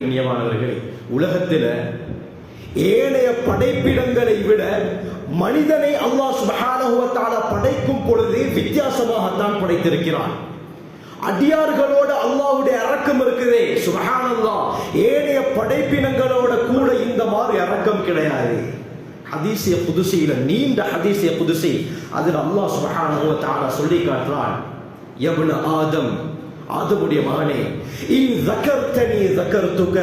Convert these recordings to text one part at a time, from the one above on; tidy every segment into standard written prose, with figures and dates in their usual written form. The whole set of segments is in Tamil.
கண்ணியமானவர்களே, உலகத்தில் ஏனைய படைப்பிடங்களை விட மனிதனை அல்லாஹ் சுப்ஹானஹு வ தஆலா படைக்கும் பொழுது வித்தியாசமாகத்தான் படைத்திருக்கிறான். அடியார்களோட அல்லாஹ்வுடைய இரக்கம் இருக்குதே சுப்ஹானல்லாஹ், ஏனைய படைப்பினங்களோட கூட இந்த மாதிரி இரக்கம் கிடையாது. ஹதீஸிய குதுசியில நீண்ட ஹதீஸிய குதுசி அதில் அல்லாஹ் சுப்ஹானஹு வ தஆலா சொல்லி காட்டுறான், யப்ன ஆதம், ஆதமுடைய மகனே, இன் ஸகர்தனி ஸகர்துக,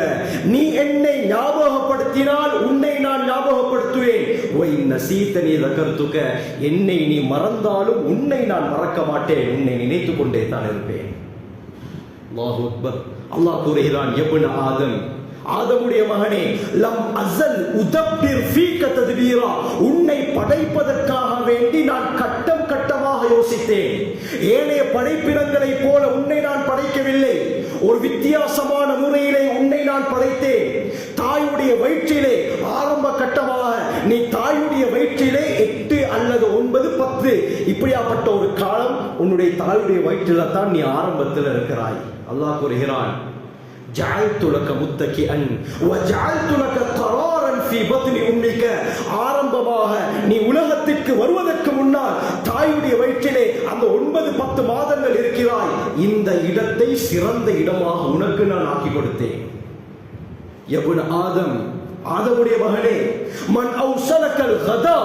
நீ என்னை ஞாபகப்படுத்தினால் உன்னை நான் ஞாபகப்படுத்துவேன். வ இன் நஸீதனி ஸகர்துக, என்னை நீ மறந்தாலும் உன்னை நான் மறக்க மாட்டேன், உன்னை நினைத்துக் கொண்டே தான் இருப்பேன். அல்லாஹு அக்பர். அல்லாஹ் கூறுகிறான், யப்ன ஆதம், ஆதமுடைய மகனே, லம் அஸல் உதப்பிர் ஃபீக தத்பீரா, உன்னை படைப்பதற்காக வேண்டி நான் கட்டம் கட்டமாக யோசித்தேன். ஏனைய படைப்பினங்களை போல உன்னை நான் படைக்கவில்லை, ஒரு வித்தியாசமான முறையிலே உன்னை நான் படைத்தேன். தாயுடைய வயிற்றிலே ஆரம்ப கட்டமாக நீ தாயுடைய வயிற்றிலே 8 அல்லது 9, 10 இப்படியாப்பட்ட ஒரு காலம் உன்னுடைய தாயுடைய வயிற்றில தான் நீ ஆரம்பத்தில் இருக்கிறாய். அல்லாஹ் கூறுகிறான், ஜஅல்து லக முத்தகிஅன் வ ஜஅல்து லக கராரன் ஃபீ பத்னி உம்மிக, ஆரம்பமாக நீ உலகத்திற்கு வருவதற்கு முன்னால் தாயுடைய வயிற்றிலே அந்த 9, 10 மாதங்கள் இருக்கிறாய். இந்த இடத்தை சிறந்த இடமாக உனக்கு நான் ஆக்கி கொடுத்தேன். யப்ன ஆதம், ஆதமுடைய மகனே, மன் அவ்ஸலகல் கதா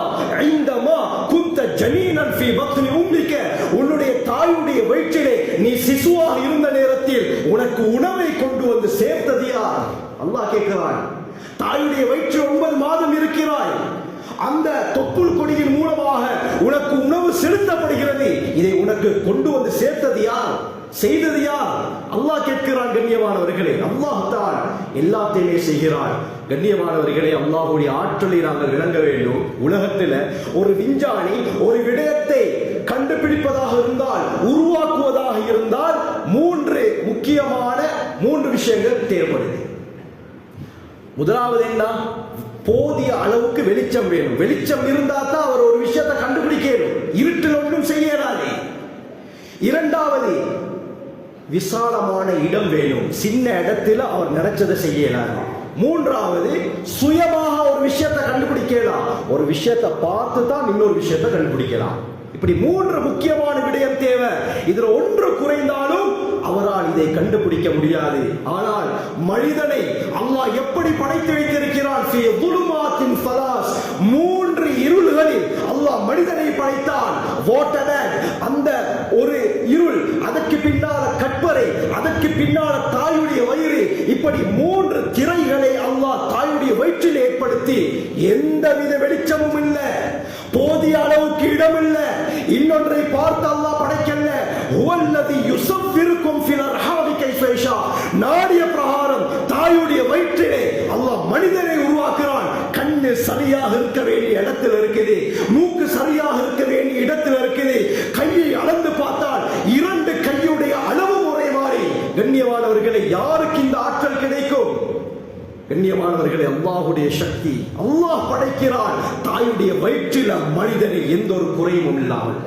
இந்தமா குன்த ஜனீனன் ஃபீ பத்னி உம்மிக, உன்னுடைய தாயுடைய வயிற்றிலே நீ சிசுவாக இருந்த நேரத்தில் உனக்கு உணவை கொண்டு வந்து சேர்த்தது யார்? அல்லாஹ் கேட்கிறான். தாயுடைய வயிற்றில் 9 மாதம் இருக்கிறாய், அந்த தொப்புள் கொடியின் மூலமாக உனக்கு உணவு செலுத்தப்படுகிறது, இதை உனக்கு கொண்டு வந்து சேர்த்தது யார்? செய்தது யார்? அல்லாஹ் கேட்கிறான். கண்ணியமானவர்களே, அல்லாஹ் தான் எல்லாத்தையுமே செய்கிறான். கண்ணியமானவர்களே, அல்லாஹ்வுடைய ஆற்றலை நாங்கள் விளங்க வேண்டும். உலகத்தில் ஒரு விஞ்ஞானி ஒரு விடயத்தை கண்டுபிடிப்பதாக இருந்தால், உருவாக்குவதாக இருந்தால், 3 முக்கியமான 3 விஷயங்கள் தேவைப்படுது. முதலாவது என்ன? போதிய அளவுக்கு வெளிச்சம் வேணும். வெளிச்சம் இருந்தா தான் அவர் ஒரு விஷயத்தை கண்டுபிடிக்கணும், இருட்டில் ஒன்றும் செய்யறாரு. இரண்டாவது, விசாலமான இடம் வேணும், சின்ன இடத்துல அவர் நினைச்சதை செய்யலாம். மூன்றாவது, சுயமாக ஒரு விஷயத்தை கண்டுபிடிக்கலாம், ஒரு விஷயத்தை பார்த்து தான் இன்னொரு விஷயத்தை கண்டுபிடிக்கலாம். இப்படி 3 முக்கியமான விடயம் தேவை. இதுல ஒன்று குறைந்தாலும் அவரால் இதை கண்டுபிடிக்க முடியாது. ஆனால் மனிதனை அல்லாஹ் எப்படி படைத்து வைத்திருக்கிறான்? ஃபீ ظுலுமாத்தின் ஸலாஸ், 3 இருள்களில் அல்லாஹ் மனிதனை படைத்தான். வாட்டர், அந்த ஒரு இருள், அதற்கு பின்னால கற்பரை, அதற்கு பின்னால தாயுடைய வயிறு, இப்படி 3 திரைகளை அல்லாஹ் தாயுடைய வயிற்றில் ஏற்படுத்தி எந்தவித வெளிச்சமும் இல்லை, போதிய அளவுக்கு இடம் இல்லை. இன்னொன்றை பார்த்து அல்லாஹ் படைக்கல. ஹுவல்லதி யுஸவ்விருக்கும் ஃபில் அர்ஹாமி கைஃப யஷா, நாடிய பிரகாரம் தாயுடைய வயிற்றிலே அல்லாஹ் மனிதனை உருவாக்குறான். கண்ணு சரியாக இருக்க வேண்டிய இடத்தில் இருக்குது, மூக்கு சரியாக இருக்க வேண்டிய இடத்தில் இருக்குது. கையை அளந்து பார்த்தால் 2 கையுடைய அளவு ஒரே மாதிரி. கண்ணியமானவர்களை, யாருக்கு இந்த ஆற்றல் கிடைக்கும்? கண்ணியமானவர்களே, அல்லாஹ்வுடைய சக்தி. அல்லாஹ் படைக்கிறான் தாயுடைய வயிற்றில மனிதனை எந்த ஒரு குறையும் இல்லாமல்.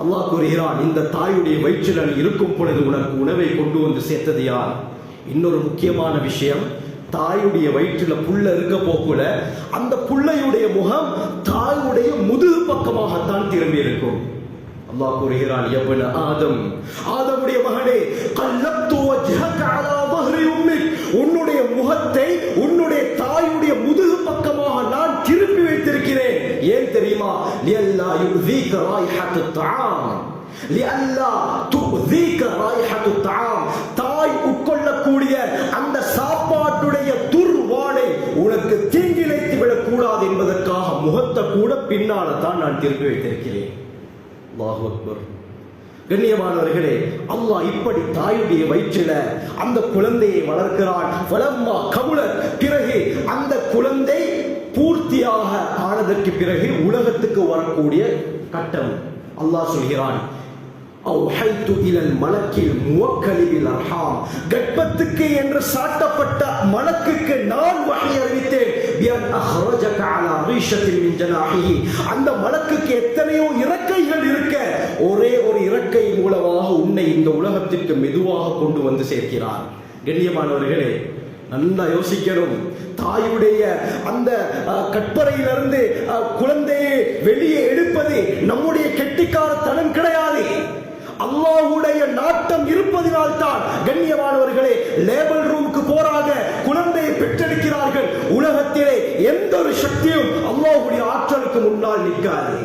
அல்லாஹ் கூறுகிறான், இந்த தாயுடைய வயிற்றில் இருக்கும் பொழுது உனக்கு உணவை கொண்டு வந்து சேர்த்தது யார்? இன்னொரு முக்கியமான விஷயம், தாயுடைய வயிற்றில புள்ள இருக்க போக்குல அந்த புள்ளையுடைய முகம் தாயுடைய முதுகு பக்கமாகத்தான் திரும்பி இருக்கும். அல்லாஹ் கூறுகிறான், யப்ன ஆதம், ஆதமுடைய மகனே, கல்லப்து வஜ்ஹக அலா ظஹரி உம்மிக், உன்னுடைய முகத்தை உன்னுடைய தாயுடைய முதுகு பக்கமாக நான் திருப்பி வைத்திருக்கிறேன். ஏன் தெரியுமா? லியல்லா யுஸீக ராயிஹத்து தஆம், லியல்லா துஸீக ராயிஹத்து தஆம், தாய் உட்கொள்ளக்கூடிய அந்த சாப்பாட்டுடைய துர்வாடை உனக்கு தீங்கிழைத்து விடக் கூடாது என்பதற்காக முகத்தை கூட பின்னால தான் நான் திருப்பி வைத்திருக்கிறேன். அல்லாஹு அக்பர். கண்ணியமானவர்களே, அல்லாஹ் இப்படி தாயுடைய வயிற்றில அந்த குழந்தையை வளர்க்கிறான். வலம்மா கபுலத், பிறகு அந்த குழந்தை பூர்த்தியாக ஆனதற்கு பிறகு உலகத்துக்கு வரக்கூடிய கட்டம். அல்லாஹ் சொல்கிறான், அவ்ஹைது இலல் மலக்கில் முவக்கலி பில் அர்ஹாம், கர்ப்பத்துக்கு என்று சாட்டப்பட்ட மலக்குக்கு நான் வஹி அறிவித்தேன். பியன் அஹ்ரஜக அலா ரீஷத்தின் மின் ஜனாஹிஹி, அந்த மலக்குக்கு எத்தனையோ இறக்கைகள் இருக்க ஒரே ஒரு இறக்கை மூலமாக உன்னை இந்த உலகத்திற்கு மெதுவாக கொண்டு வந்து சேர்க்கிறார். கண்ணியமானவர்களே, நல்லா யோசிக்கணும். தாயுடைய அந்த கற்பறையிலிருந்து குழந்தையை வெளியே எடுப்பது நம்முடைய கெட்டிக்காரத்தனம் கிடையாது. அல்லாஹ்வுடைய நாட்டம் இருப்பதினால் தான் கண்ணியமானவர்களே லேபல் ரூமுக்கு போறாங்க, குழந்தையை பெற்றெடுக்கிறார்கள். உலகத்திலே எந்த ஒரு சக்தியும் அல்லாஹ்வுடைய ஆற்றலுக்கு முன்னால் நிற்காது.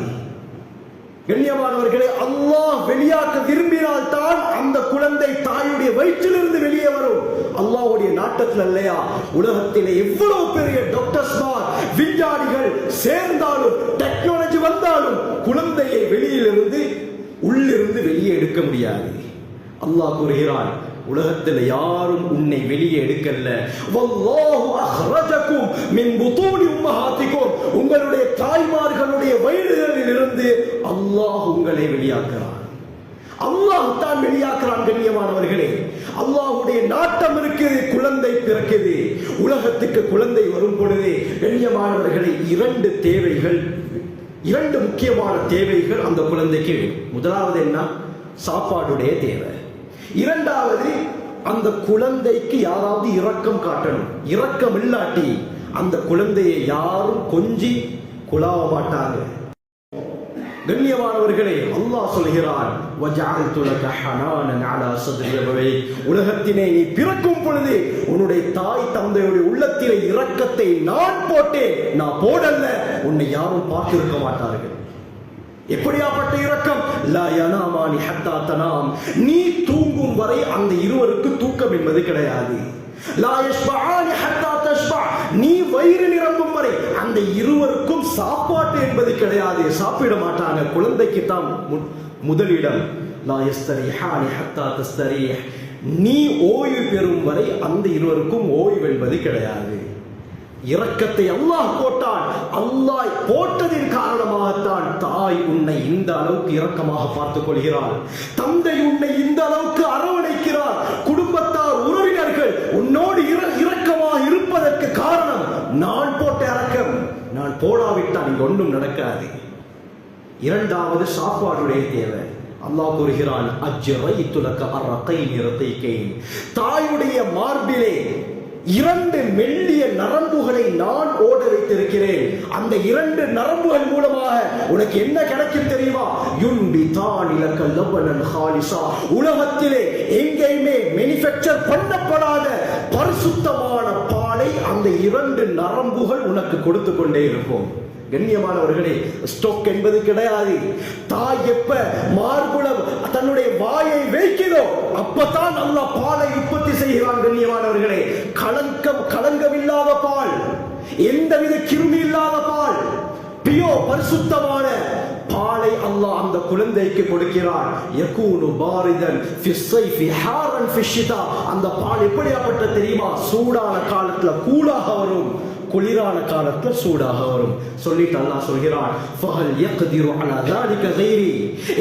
கண்ணியமானவர்களே, அல்லாஹ் வெளியாக்க விரும்பினால் தான் அந்த குழந்தை தாயுடைய வயிற்றிலிருந்து வெளியே வரும். அல்லாஹ்வுடைய நாட்டத்தில் இல்லையா? உலகத்திலே எவ்வளவு பெரிய டாக்டர்ஸ்மார் விஞ்ஞானிகள் சேர்ந்தாலும் டெக்னாலஜி வந்தாலும் குழந்தையை வெளியிலிருந்து உள்ளிருந்து வெளியே எடுக்க முடியாது. அல்லாஹ் கூறுகிறான், உலகத்தில் யாரும் உன்னை வெளியே எடுக்கல. வல்லாஹு அஹ்ரஜகும் மின் புதூனி உம்மஹாத்திகும், உங்களுடைய தாய்மார்களுடைய வயிறுகளில் இருந்து அல்லாஹ் உங்களை வெளியாக்குறான். அல்லாஹ் தான் வெளியாக்குறான். கண்ணியமானவர்களே, அல்லாஹ்வுடைய நாட்டம் இருக்குது, குழந்தை பிறக்குது. உலகத்துக்கு குழந்தை வரும் பொழுது கண்ணியமானவர்களே இரண்டு தேவைகள், இரண்டு முக்கியமான தேவைகள் அந்த குழந்தைக்கு. முதலாவது என்ன? சாப்பாடுடைய தேவை. இரண்டாவது, அந்த குழந்தைக்கு யாராவது இரக்கம் காட்டணும். இரக்கம் இல்லாட்டி அந்த குழந்தையை யாரும் கொஞ்சி குழாவ மாட்டாங்க. கண்ணியமானவர்களே, அல்லாஹ் சொல்கிறான், வஜஅல்து லக ஹனானன் அலா ஸத்ரி அபவைக், உலகத்திலே நீ பிறக்கும் பொழுது உன்னுடைய தாய் தந்தையுடைய உள்ளத்திலே இரக்கத்தை நான் போட்டேன். நான் போடல்ல, உன்னை யாரும் பார்த்திருக்க மாட்டார்கள். எப்படியாப்பட்ட இரக்கம்? லா யனாமானி ஹத்தா தனாம், நீ தூங்கும் வரை அந்த இருவருக்கு தூக்கம் என்பது கிடையாது. லா யஷ்பஆனி ஹத்தா தஷ்பா, நீ வயிறு நிரம்பும் வரை அந்த இருவருக்கும் சாப்பாட்டு என்பது கிடையாது. சாப்பிட மாட்டாங்க. குழந்தைக்கு தான் முதலிடம். லா யஸ்தரிஹானி ஹத்தா தஸ்தரிஹ், நீ ஓய்வு பெறும் வரை அந்த இருவருக்கும் ஓய்வு என்பது கிடையாது. இரக்கத்தை அல்லாஹ் போட்டான். அல்லாஹ் போட்டதின் காரணமாகத்தான் தாய் உன்னை இந்த அளவுக்கு இரக்கமாக பார்த்துக் கொள்கிறாள். தந்தை உன்னை இந்த அளவுக்கு அரவணைக்கிறார். குடும்பத்தார், உறவினர்கள் உன்னோடு இரக்கமாக இருப்பதற்கு காரணம் நான் போட்ட இரக்கம். நான் போடாவிட்டால் இங்கு ஒன்றும் நடக்காது. இரண்டாவது, சாப்பாடுடைய தேவை. அல்லாஹ் கூறுகிறான், அஜ்ரைது லக அரகைன் இரதைகைன், தாயுடைய மார்பிலே இரண்டு மெல்லிய நரம்புகளை நான் ஓட வைத்திருக்கிறேன். அந்த இரண்டு நரம்புகள் மூலமாக உனக்கு என்ன கிடைக்கும் தெரியுமா? யுன்பிதான் லக லபனன் ஹாலிஸா, உலகத்திலே எங்கேயுமே மேனுஃபேக்சர் பண்ணப்படாத பரிசுத்தமான பாலை அந்த இரண்டு நரம்புகள் உனக்கு கொடுத்து கொண்டே இருக்கும். கண்ணியமானவர்களே, ஸ்டோக் என்பது கிடையாது. தாய் எப்ப மார்புல தன்னுடைய வாயை வைக்கிறதோ அப்பதான் அல்லாஹ் பாலை உற்பத்தி செய்கிறான். கண்ணியமானவர்களே, களங்கமில்லாத பால், எந்தவித கிருமி இல்லாத பால், பியோ பரிசுத்தமான பாலை அல்லாஹ் அந்த குழந்தைக்கு கொடுக்கிறான். யகூனு பாரிதன் ஃபி ஸைஃபி ஹாரன் ஃபி ஷிதா, அந்த பால் எப்படியாப்பட்ட தெரியுமா? சூடான காலத்துல கூலாக வரும், குளிரான காலத்துல சூடாக வரும். சொல்லிட்டு அல்லாஹ் சொல்கிறான், ஃபஹல் யக்திரு அலா ذلك غيري,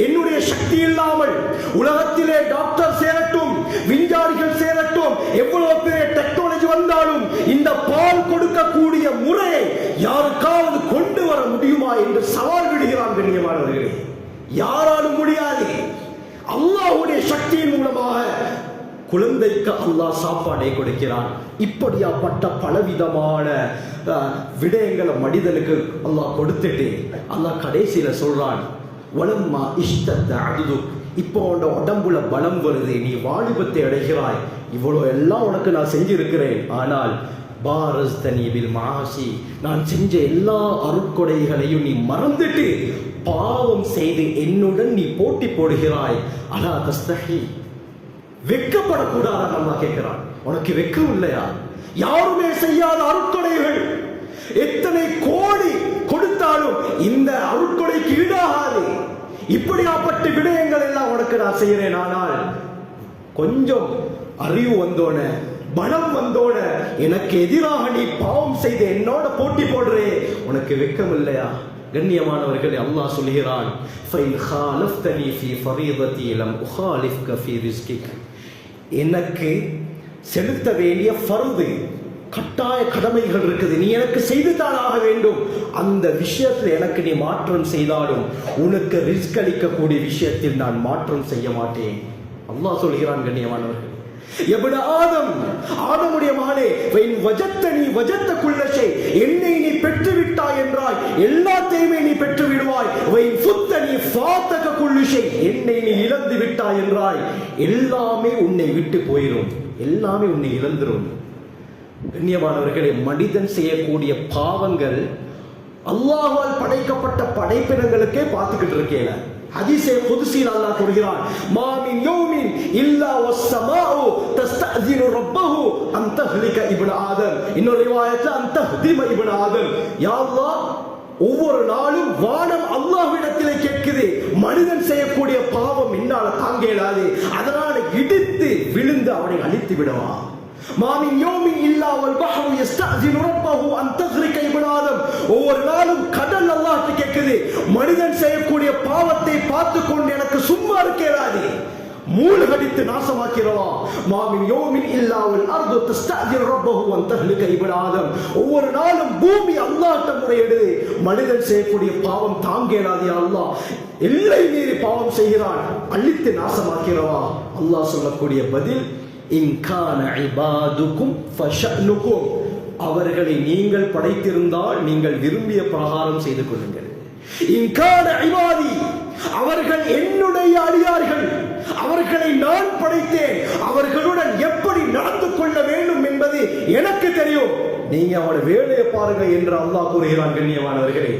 என்னுடைய சக்தி இல்லாமல் உலகத்திலே டாக்டர் சேரட்டும், விஞ்ஞானிகள் சேரட்டும், எவ்வளவு பெரிய டெக்னாலஜி வந்தாலும் இந்த பால் கொடுக்கக்கூடிய முறையை யாருக்காவது கொண்டு வர முடியுமா என்று சவால் விடுகிறான். கண்ணியமானவர்களே, யாராலும் முடியாது. அல்லாஹ்வுடைய சக்தியின் மூலமாக குழந்தைக்கு அல்லாஹ் சாப்பாடை கொடுக்கிறான். இப்படியாப்பட்ட பலவிதமான விடயங்களை மனிதனுக்கு அல்லாஹ் கொடுத்துட்டு அல்லாஹ் கடைசியில சொல்றான், வலம்மா இஷ்டத்த அதுது, இப்போ உடம்புல பலம் வருது, நீ வாலிபத்தை அடைகிறாய், இவ்வளோ எல்லாம் உனக்கு நான் செஞ்சிருக்கிறேன். ஆனால் பாரஸ் தனிபில் மாசி, நான் செஞ்ச எல்லா அருட்கொடைகளையும் நீ மறந்துட்டு பாவம் செய்து என்னுடன் நீ போட்டி போடுகிறாய். அலா தஸ்தஹி, வெட்கப்படக்கூடாத நம்ம கேட்கிறான். உனக்கு வெட்கம் இல்லையா? யாருமே செய்யாத அருட்கொடைகள் எத்தனை கோடி கொடுத்தாலும் இந்த அருட்கொடைக்கு ஈடாகாது. இப்படியாப்பட்ட விடயங்கள் எல்லாம் உனக்கு நான் செய்கிறேன். ஆனால் கொஞ்சம் அறிவு வந்தோன, பலம் வந்தோன எனக்கு எதிராக நீ பாவம் செய்து என்னோட போட்டி போடுறே, உனக்கு வெட்கம் இல்லையா? கண்ணியமானவர்களே, அல்லாஹ் சொல்கிறான், ஃபைன் ஹாலஃப்தனி ஃபீ ஃபரீததி லம் உஹாலிஃப்க ஃபீ ரிஸ்கிக், எனக்கு செலுத்த வேண்டிய ஃபர்து, கட்டாய கடமைகள் இருக்குது, நீ எனக்கு செய்துதான் ஆக வேண்டும். அந்த விஷயத்தில் எனக்கு நீ மாற்றம் செய்தாலும் உனக்கு ரிஸ்க் அளிக்கக்கூடிய விஷயத்தில் நான் மாற்றம் செய்ய மாட்டேன். அல்லாஹ் சொல்கிறான். கண்ணியமானவர்கள், இப்னு ஆதம், ஆதமுடைய மகனே, வைன் வஜத்தனி வஜத்த குல்ல ஷை, என்னை நீ பெற்று விட்டாய் என்றாய் எல்லாத்தையுமே நீ பெற்று விடுவாய். வைன் ஃபுத்தனி ஃபாதக குல்லு ஷை, என்னை நீ இழந்து விட்டாய் என்றாய் எல்லாமே உன்னை விட்டு போயிடும், எல்லாமே உன்னை இழந்துரும். கண்ணியமானவர்களே, மனிதன் செய்யக்கூடிய பாவங்கள் அல்லாஹ்வால் படைக்கப்பட்ட படைப்பினங்களுக்கே பார்த்துக்கிட்டு இருக்கேன். ஹதீஸே குத்ஸில் அல்லாஹ் கூறுகிறான், மா மின் யௌமின் இல்லா வஸ்ஸமாஉ தஸ்தஅذினு ரப்பஹு அன் தஹ்லிக இப்னு ஆதம். இன்னொரு ரிவாயத்துல அன் தஹ்திம இப்னு ஆதம். யா அல்லாஹ், ஒவ்வொரு நாளும் வானம் அல்லாஹ்விடத்திலே கேட்குது, மனிதன் செய்யக்கூடிய பாவம் என்னால தாங்க இயலாது, அதனால இடித்து விழுந்து அவனை அழித்து விடவா. மாமின் யோமின் இல்லா வல் பஹ்ரு யஸ்தஅذினு ரப்பஹு அன் தஹ்ரிக இப்னு ஆதம். ஒவ்வொரு நாளும் கடல் அல்லாஹ்ட்ட கேட்குது, மனிதன் செய்யக்கூடிய பாவத்தை பார்த்து கொண்டு எனக்கு சும்மா இருக்கேராது, மூழ்கடித்து நாசமாக்கிறவா. மாமின் யோமின் இல்லா வல் அர்து தஸ்தஅذினு ரப்பஹு அன் தஹ்ரிக இப்னு ஆதம். ஒவ்வொரு நாளும் பூமி அல்லாஹ்ட்ட முறையிடுது, மனிதன் செய்யக்கூடிய பாவம் தாங்க இயலாது, யா அல்லாஹ், எல்லை மீறி பாவம் செய்கிறான், அழித்து நாசமாக்கிறவா. அல்லாஹ் சொல்லக்கூடிய பதில், இன்கான இபாதுக்கும் ஃபஷஅனுக்கும், அவர்களை நீங்கள் படைத்திருந்தால் நீங்கள் விரும்பிய பிரகாரம் செய்து கொள்ளுங்கள். இன்கான இபாதி, அவர்கள் என்னுடைய அடியார்கள், அவர்களை நான் படைத்தேன், அவர்களுடன் எப்படி நடந்து கொள்ள வேண்டும் என்பது எனக்கு தெரியும், நீங்க அவனோட வேலையை பாருங்க என்று அல்லாஹ் கூறுகிறான். கண்ணியமானவர்களே,